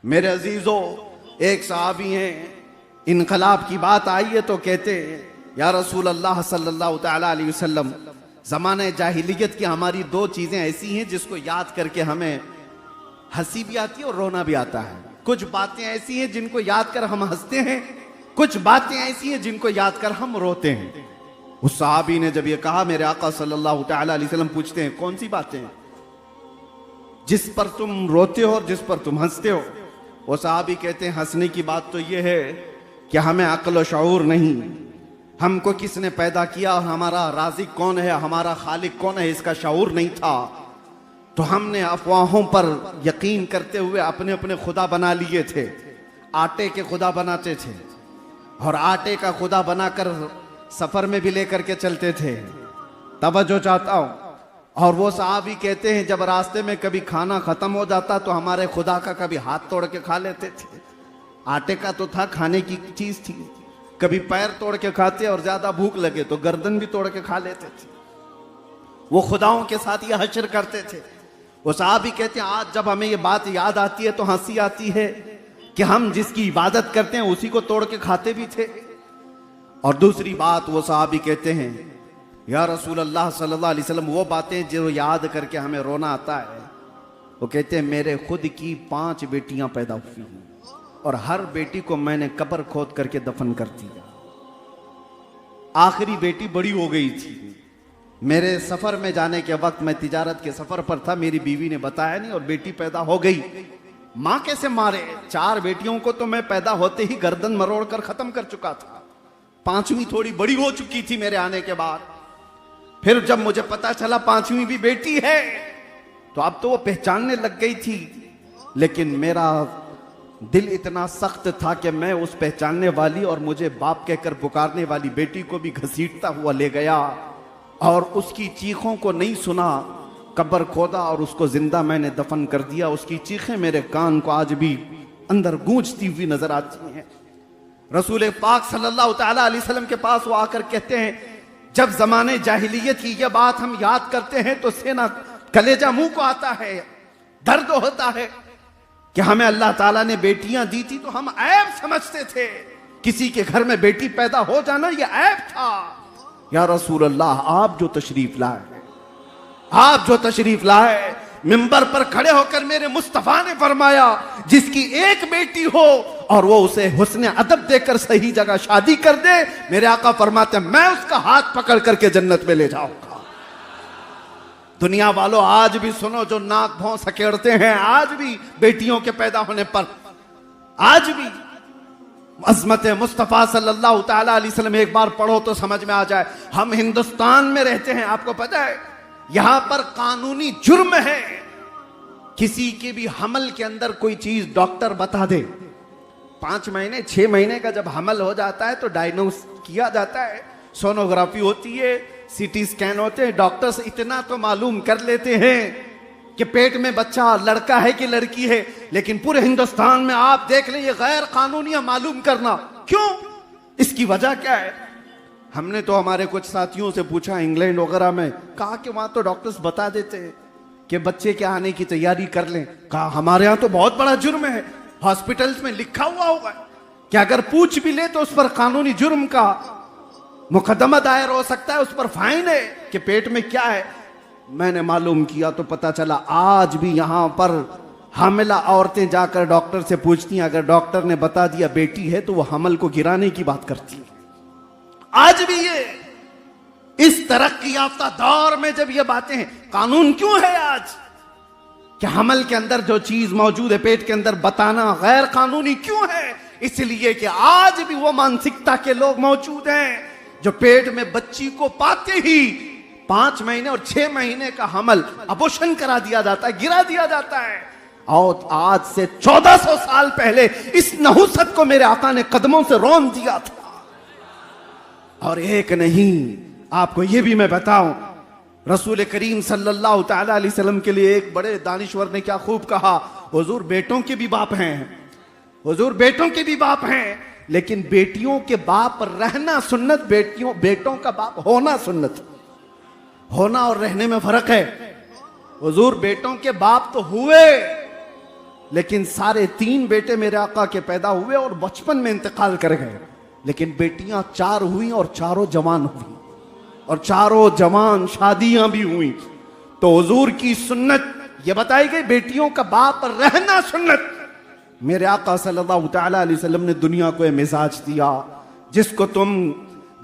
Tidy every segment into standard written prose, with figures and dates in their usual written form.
मेरे अजीजों, एक सहाबी हैं, इनकलाब की बात आई है तो कहते हैं या रसूल अल्लाह सल्लल्लाहु तआला अलैहि वसल्लम, ज़माने जाहिलियत की हमारी दो चीज़ें ऐसी हैं जिसको याद करके हमें हंसी भी आती है और रोना भी आता है। कुछ बातें ऐसी हैं जिनको याद कर हम हंसते हैं, कुछ बातें ऐसी हैं जिनको याद कर हम रोते हैं। उस सहाबी ने जब ये कहा, मेरे आका सल्लल्लाहु तआला अलैहि वसल्लम पूछते हैं कौन सी बातें जिस पर तुम रोते हो और जिस पर तुम हंसते हो? वो सहाबी कहते हैं हंसने की बात तो ये है कि हमें अक्ल और शऊर नहीं, हमको किसने पैदा किया, हमारा राज़िक कौन है, हमारा खालिक कौन है, इसका शऊर नहीं था। तो हमने अफवाहों पर यकीन करते हुए अपने अपने खुदा बना लिए थे। आटे के खुदा बनाते थे और आटे का खुदा बनाकर सफर में भी लेकर के चलते थे। तवज्जो चाहता हूं। और वो सहाबी कहते हैं जब रास्ते में कभी खाना खत्म हो जाता तो हमारे खुदा का कभी हाथ तोड़ के खा लेते थे। आटे का तो था, खाने की चीज थी। कभी पैर तोड़ के खाते और ज्यादा भूख लगे तो गर्दन भी तोड़ के खा लेते थे। वो खुदाओं के साथ ये हश्र करते थे। वो सहाबी कहते हैं आज जब हमें ये बात याद आती है तो हंसी आती है कि हम जिसकी इबादत करते हैं उसी को तोड़ के खाते भी थे। और दूसरी बात वो सहाबी कहते हैं या रसूल अल्लाह सल्लल्लाहु अलैहि वसल्लम, वो बातें जो याद करके हमें रोना आता है। वो कहते हैं मेरे खुद की 5 बेटियां पैदा हुई हैं और हर बेटी को मैंने कब्र खोद करके दफन कर दिया। आखिरी बेटी बड़ी हो गई थी। मेरे सफर में जाने के वक्त, मैं तिजारत के सफर पर था, मेरी बीवी ने बताया नहीं और बेटी पैदा हो गई। मां कैसे मारे? 4 बेटियों को तो मैं पैदा होते ही गर्दन मरोड़ कर खत्म कर चुका था। 5वीं थोड़ी बड़ी हो चुकी थी मेरे आने के बाद। फिर जब मुझे पता चला 5वीं भी बेटी है तो अब तो वो पहचानने लग गई थी। लेकिन मेरा दिल इतना सख्त था कि मैं उस पहचानने वाली और मुझे बाप कहकर पुकारने वाली बेटी को भी घसीटता हुआ ले गया और उसकी चीखों को नहीं सुना, कब्र खोदा और उसको जिंदा मैंने दफन कर दिया। उसकी चीखें मेरे कान को आज भी अंदर गूंजती हुई नजर आती हैं। रसूल पाक सल्लल्लाहु तआला अलैहि वसल्लम के पास वो आकर कहते हैं जब जमाने जाहिलियत की यह बात हम याद करते हैं तो सेना कलेजा मुंह को आता है, दर्द होता है कि हमें अल्लाह ताला ने बेटियां दी थी तो हम ऐब समझते थे। किसी के घर में बेटी पैदा हो जाना यह ऐब था। या रसूल अल्लाह, आप जो तशरीफ लाए, आप जो तशरीफ लाए, मिंबर पर खड़े होकर मेरे मुस्तफा ने फरमाया जिसकी एक बेटी हो और वो उसे हुस्न अदब देकर सही जगह शादी कर दे, मेरे आका फरमाते मैं उसका हाथ पकड़ करके जन्नत में ले जाऊंगा। दुनिया वालों आज भी सुनो, जो नाक भौं सकेड़ते हैं, आज भी बेटियों के पैदा होने पर आज भी अज़मत मुस्तफ़ा सल्लल्लाहु तआला अलैहि वसल्लम एक बार पढ़ो तो समझ में आ जाए। हम हिंदुस्तान में रहते हैं, आपको पता है यहां पर कानूनी जुर्म है किसी के भी हमल के अंदर कोई चीज डॉक्टर बता दे। 5 महीने 6 महीने का जब हमल हो जाता है तो डायग्नोस किया जाता है, सोनोग्राफी होती है, सीटी स्कैन होते हैं। डॉक्टर्स इतना तो मालूम कर लेते हैं कि पेट में बच्चा लड़का है कि लड़की है, लेकिन पूरे हिंदुस्तान में आप देख लें ये गैर कानूनी मालूम करना। क्यों? इसकी वजह क्या है? हमने तो हमारे कुछ साथियों से पूछा इंग्लैंड वगैरह में, कहा कि वहां तो डॉक्टर्स बता देते हैं कि बच्चे के आने की तैयारी कर लें। कहा हमारे यहां तो बहुत बड़ा जुर्म है, हॉस्पिटल्स में लिखा हुआ होगा कि अगर पूछ भी ले तो उस पर कानूनी जुर्म का मुकदमा दायर हो सकता है, उस पर फाइन है कि पेट में क्या है। मैंने मालूम किया तो पता चला आज भी यहां पर हामिला औरतें जाकर डॉक्टर से पूछती हैं, अगर डॉक्टर ने बता दिया बेटी है तो वो हमल को गिराने की बात करती है। आज भी ये इस तरक्की याफ्ता दौर में जब ये बातें हैं, कानून क्यों है आज कि हमल के अंदर जो चीज मौजूद है पेट के अंदर बताना गैर कानूनी क्यों है? इसलिए कि आज भी वो मानसिकता के लोग मौजूद हैं जो पेट में बच्ची को पाते ही 5 महीने और 6 महीने का हमल अबॉर्शन करा दिया जाता है, गिरा दिया जाता है। और आज से 1400 साल पहले इस नहुसत को मेरे आका ने कदमों से रौंद दिया था। और एक नहीं, आपको यह भी मैं बताऊं, रसूल करीम सल्लल्लाहु तआला अलैहि वसल्लम के लिए एक बड़े दानिश्वर ने क्या खूब कहा, हुजूर बेटों के भी बाप हैं, हुजूर बेटों के भी बाप हैं, लेकिन बेटियों के बाप रहना सुन्नत, बेटों का बाप होना सुन्नत। होना और रहने में फर्क है। हुजूर बेटों के बाप तो हुए लेकिन सारे 3 बेटे मेरे आका के पैदा हुए और बचपन में इंतकाल कर गए। लेकिन बेटियां 4 हुई और चारों जवान हुई, और चारों जवान शादियां भी हुई। तो हुजूर की सुन्नत यह बताई गई, बेटियों का बाप रहना सुन्नत। मेरे आका सल्लल्लाहु तआला अलैहि वसल्लम ने दुनिया को यह मिजाज दिया, जिसको तुम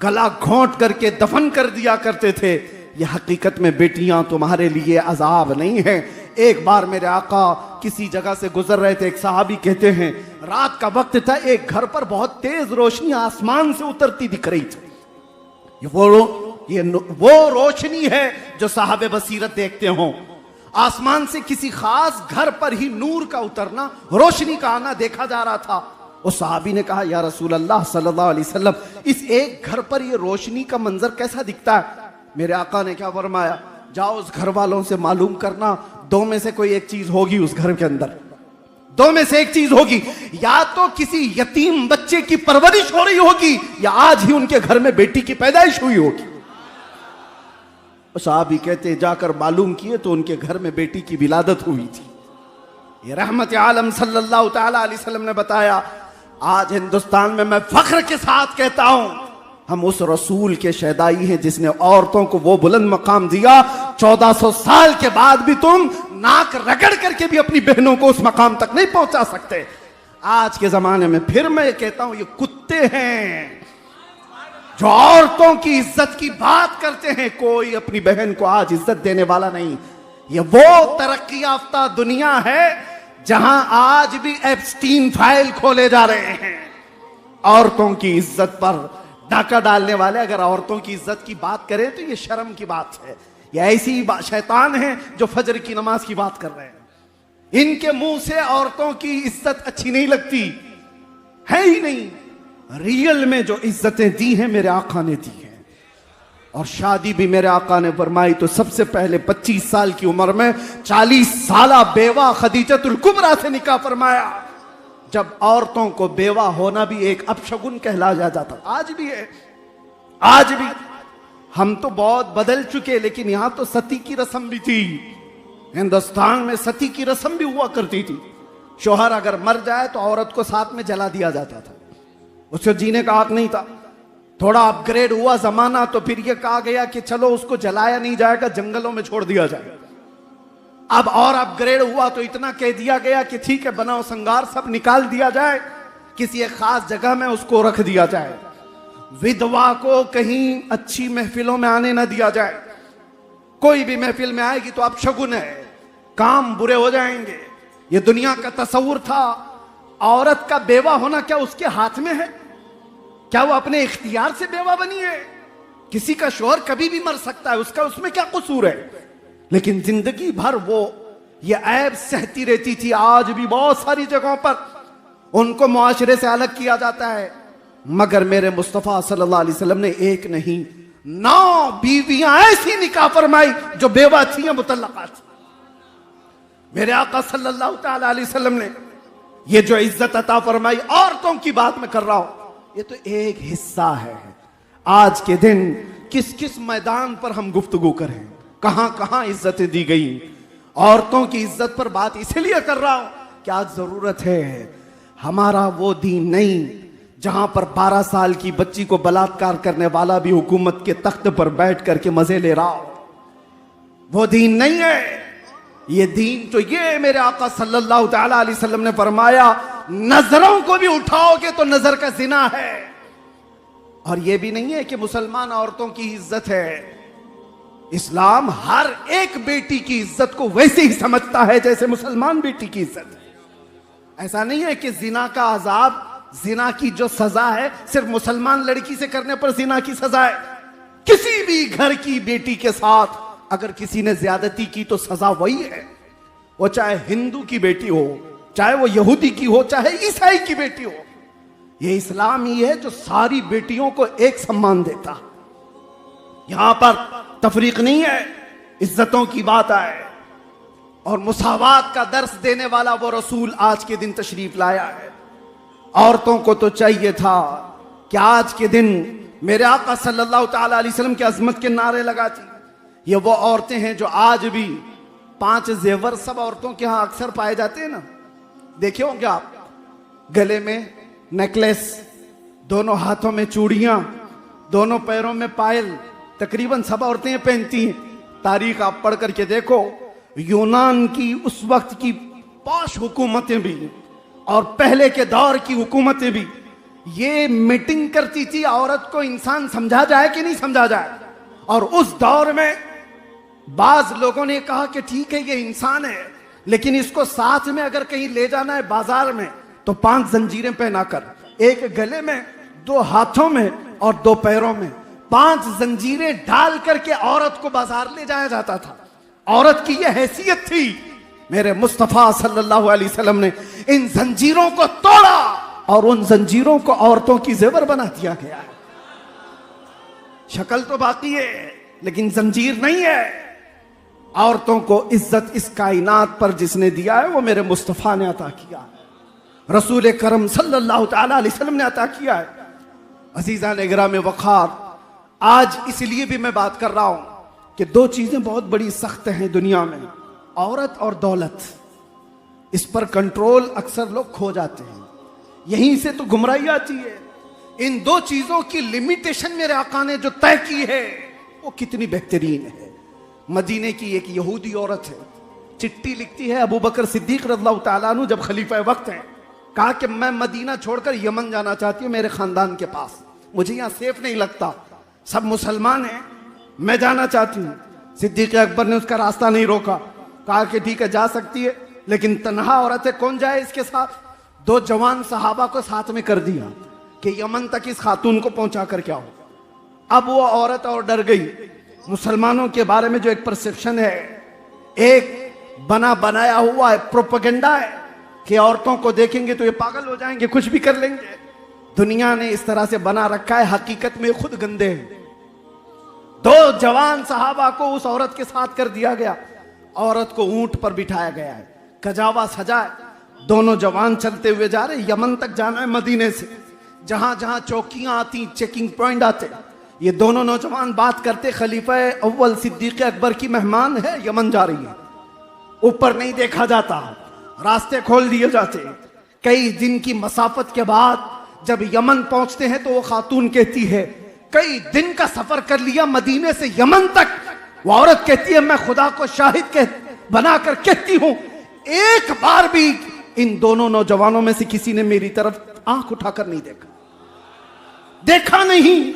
गला घोंट करके दफन कर दिया करते थे, यह हकीकत में बेटियां तुम्हारे लिए अजाब नहीं है। एक बार मेरे आका किसी जगह से गुजर रहे थे, एक सहाबी कहते हैं रात का वक्त था, एक घर पर बहुत तेज रोशनी आसमान से उतरती दिख रही थी। वो रोशनी है जो साहबे बसीरत देखते हो। आसमान से किसी खास घर पर ही नूर का उतरना, रोशनी का आना देखा जा रहा था। उस सहाबी ने कहा, या रसूल अल्लाह सल्लल्लाहु अलैहि वसल्लम, इस एक घर पर ये रोशनी का मंजर कैसा दिखता है? मेरे आका ने क्या फरमाया, जाओ उस घर वालों से मालूम करना, 2 में से कोई एक चीज होगी उस घर के अंदर। 2 में से एक चीज होगी, या तो किसी यतीम बच्चे की परवरिश हो रही होगी, या आज ही उनके घर में बेटी की पैदाइश हुई होगी। साहबी कहते जाकर मालूम किए तो उनके घर में बेटी की विलादत हुई थी। ये रहमत आलम सल्लल्लाहु तआला अलैहि वसल्लम ने बताया। आज हिंदुस्तान में मैं फख्र के साथ कहता हूं, हम उस रसूल के शहदाई हैं जिसने औरतों को वो बुलंद मकाम दिया। 1400 साल के बाद भी तुम नाक रगड़ करके भी अपनी बहनों को उस मकाम तक नहीं पहुंचा सकते। आज के जमाने में फिर मैं कहता हूं, ये कुत्ते हैं जो औरतों की इज्जत की बात करते हैं। कोई अपनी बहन को आज इज्जत देने वाला नहीं। ये वो तरक्की याफ्ता दुनिया है जहां आज भी एप्स्टीन फाइल खोले जा रहे हैं। औरतों की इज्जत पर डाका डालने वाले अगर औरतों की इज्जत की बात करें तो ये शर्म की बात है। ये ऐसी शैतान है जो फजर की नमाज की बात कर रहे हैं। इनके मुंह से औरतों की इज्जत अच्छी नहीं लगती है ही नहीं। रियल में जो इज्जतें दी हैं मेरे आका ने दी हैं, और शादी भी मेरे आका ने फरमाई तो सबसे पहले 25 साल की उम्र में 40 साला बेवा खदीजतुल कुबरा से निकाह फरमाया। जब औरतों को बेवा होना भी एक अपशगुन कहला जाता था। आज भी है, आज भी। हम तो बहुत बदल चुके, लेकिन यहां तो सती की रस्म भी थी। हिंदुस्तान में सती की रस्म भी हुआ करती थी। शोहर अगर मर जाए तो औरत को साथ में जला दिया जाता था, उसको जीने का हक नहीं था। थोड़ा अपग्रेड हुआ जमाना तो फिर यह कहा गया कि चलो उसको जलाया नहीं जाएगा, जंगलों में छोड़ दिया जाएगा। अब और अपग्रेड हुआ तो इतना कह दिया गया कि ठीक है, बनाओ संगार सब निकाल दिया जाए, किसी एक खास जगह में उसको रख दिया जाए। विधवा को कहीं अच्छी महफिलों में आने ना दिया जाए। कोई भी महफिल में आएगी तो अपशगुन है, काम बुरे हो जाएंगे। ये दुनिया का तस्वुर था। औरत का बेवा होना क्या उसके हाथ में है? क्या वो अपने इख्तियार से बेवा बनी है? किसी का शौहर कभी भी मर सकता है, उसका उसमें क्या कसूर है? लेकिन जिंदगी भर वो ये ऐब सहती रहती थी। आज भी बहुत सारी जगहों पर उनको मुआशरे से अलग किया जाता है, मगर मेरे मुस्तफा सल्लल्लाहु अलैहि वसल्लम ने एक नहीं 9 बीवियां ऐसी निकाह फरमाई जो बेवा थी या मुतल्लका थी। मेरे आका सल्लल्लाहु तआला अलैहि वसल्लम ने ये जो इज्जत अता फरमाई, औरतों की बात मैं कर रहा हूं, ये तो एक हिस्सा है। आज के दिन किस किस मैदान पर हम गुफ्तगू करें, कहां कहां इज्जतें दी गई। औरतों की इज्जत पर बात इसलिए कर रहा हूं कि आज जरूरत है। हमारा वो दीन नहीं जहां पर 12 साल की बच्ची को बलात्कार करने वाला भी हुकूमत के तख्त पर बैठ करके मजे ले रहा हो। वो दीन नहीं है। ये दीन तो ये मेरे आका सल्लल्लाहु तआला अलैहि वसल्लम ने फरमाया, नजरों को भी उठाओगे तो नजर का जिना है। और ये भी नहीं है कि मुसलमान औरतों की इज्जत है। इस्लाम हर एक बेटी की इज्जत को वैसे ही समझता है जैसे मुसलमान बेटी की इज्जत है। ऐसा नहीं है कि जिना का अजाब, जिना की जो सजा है सिर्फ मुसलमान लड़की से करने पर जिना की सजा है। किसी भी घर की बेटी के साथ अगर किसी ने ज्यादती की तो सजा वही है। वो चाहे हिंदू की बेटी हो, चाहे वो यहूदी की हो, चाहे ईसाई की बेटी हो। ये इस्लाम ही है जो सारी बेटियों को एक सम्मान देता। यहां पर तफरीक नहीं है, इज्जतों की बात आए और मुसावात का दर्स देने वाला वो रसूल आज के दिन तशरीफ लाया है। औरतों को तो चाहिए था कि आज के दिन मेरे आका सल्लल्लाहु तआला अलैहि वसल्लम की अजमत के नारे लगाती। ये वो औरतें हैं जो आज भी 5 जेवर सब औरतों के यहां अक्सर पाए जाते हैं ना, देखे होंगे आप, गले में नेकलेस, दोनों हाथों में चूड़ियां, दोनों पैरों में पायल, तकरीबन सब औरतें पहनती हैं। तारीख आप पढ़ करके देखो, यूनान की उस वक्त की पॉश हुकूमतें भी और पहले के दौर की हुकूमतें भी ये मीटिंग करती थी औरत को इंसान समझा जाए कि नहीं समझा जाए। और उस दौर में बाज लोगों ने कहा कि ठीक है ये इंसान है, लेकिन इसको साथ में अगर कहीं ले जाना है बाजार में तो 5 जंजीरें पहनाकर, एक गले में, 2 हाथों में और 2 पैरों में 5 जंजीरें डाल करके औरत को बाजार ले जाया जाता था। औरत की यह हैसियत थी। मेरे मुस्तफा सल्लल्लाहु अलैहि वसल्लम ने इन जंजीरों को तोड़ा और उन जंजीरों को औरतों की जेवर बना दिया गया है। शक्ल तो बाकी है लेकिन जंजीर नहीं है। औरतों को इज्जत इस कायनात पर जिसने दिया है वो मेरे मुस्तफा ने अता किया है, रसूल करम सल्लल्लाहु ताला अलैहि वसल्लम ने अता किया है। अजीजा ने गिराम वखार, आज इसलिए भी मैं बात कर रहा हूं कि 2 चीजें बहुत बड़ी सख्त हैं दुनिया में, औरत और दौलत। इस पर कंट्रोल अक्सर लोग खो जाते हैं, यहीं से तो गुमराही आती है। इन 2 चीजों की लिमिटेशन मेरे आका ने जो तय की है वो कितनी बेहतरीन है। मदीने की एक यहूदी औरत है, चिट्ठी लिखती है अबू बकर सिद्दीक रज़ियल्लाहु ताला अन्हु जब खलीफा वक्त हैं, कहा कि मैं मदीना छोड़कर यमन जाना चाहती हूँ मेरे खानदान के पास, मुझे यहाँ सेफ नहीं लगता, सब मुसलमान हैं, मैं जाना चाहती हूँ। सिद्दीक अकबर ने उसका रास्ता नहीं रोका, कहा कि ठीक है जा सकती है, लेकिन तन्हा औरत है, कौन जाए इसके साथ। 2 जवान सहाबा को साथ में कर दिया कि यमन तक इस खातून को पहुंचा कर क्या हो। अब वो औरत और डर गई। मुसलमानों के बारे में जो एक परसेप्शन है, एक बना बनाया हुआ है, प्रोपेगेंडा है कि औरतों को देखेंगे तो ये पागल हो जाएंगे, कुछ भी कर लेंगे। दुनिया ने इस तरह से बना रखा है, हकीकत में खुद गंदे हैं। 2 जवान सहाबा को उस औरत के साथ कर दिया गया। औरत को ऊंट पर बिठाया गया है, कजावा सजा है, दोनों जवान चलते हुए जा रहे, यमन तक जाना है मदीने से। जहां जहां चौकियां आती, चेकिंग पॉइंट आते, ये दोनों नौजवान बात करते, खलीफा अव्वल सिद्दीक अकबर की मेहमान है, यमन जा रही है, ऊपर नहीं देखा जाता, रास्ते खोल दिए जाते। कई दिन की मसाफत के बाद जब यमन पहुंचते हैं तो वो खातून कहती है कई दिन का सफर कर लिया मदीने से यमन तक। वो औरत कहती है मैं खुदा को शाहिद बनाकर कहती हूं, एक बार भी इन दोनों नौजवानों में से किसी ने मेरी तरफ आंख उठाकर नहीं देखा नहीं।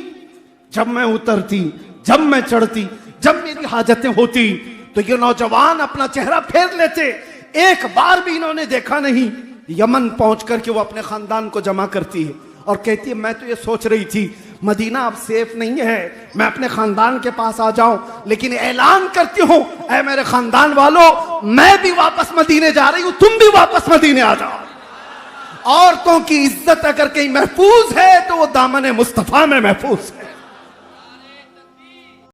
जब मैं उतरती, जब मैं चढ़ती, जब मेरी हाजतें होती तो ये नौजवान अपना चेहरा फेर लेते, एक बार भी इन्होंने देखा नहीं। यमन पहुंच करके वो अपने खानदान को जमा करती है और कहती है मैं तो ये सोच रही थी मदीना अब सेफ नहीं है, मैं अपने खानदान के पास आ जाऊं, लेकिन ऐलान करती हूं ऐ मेरे खानदान वालों, मैं भी वापस मदीने जा रही हूं, तुम भी वापस मदीने आ जाओ। औरतों की इज्जत अगर कहीं महफूज है तो वो दामन मुस्तफा में महफूज है।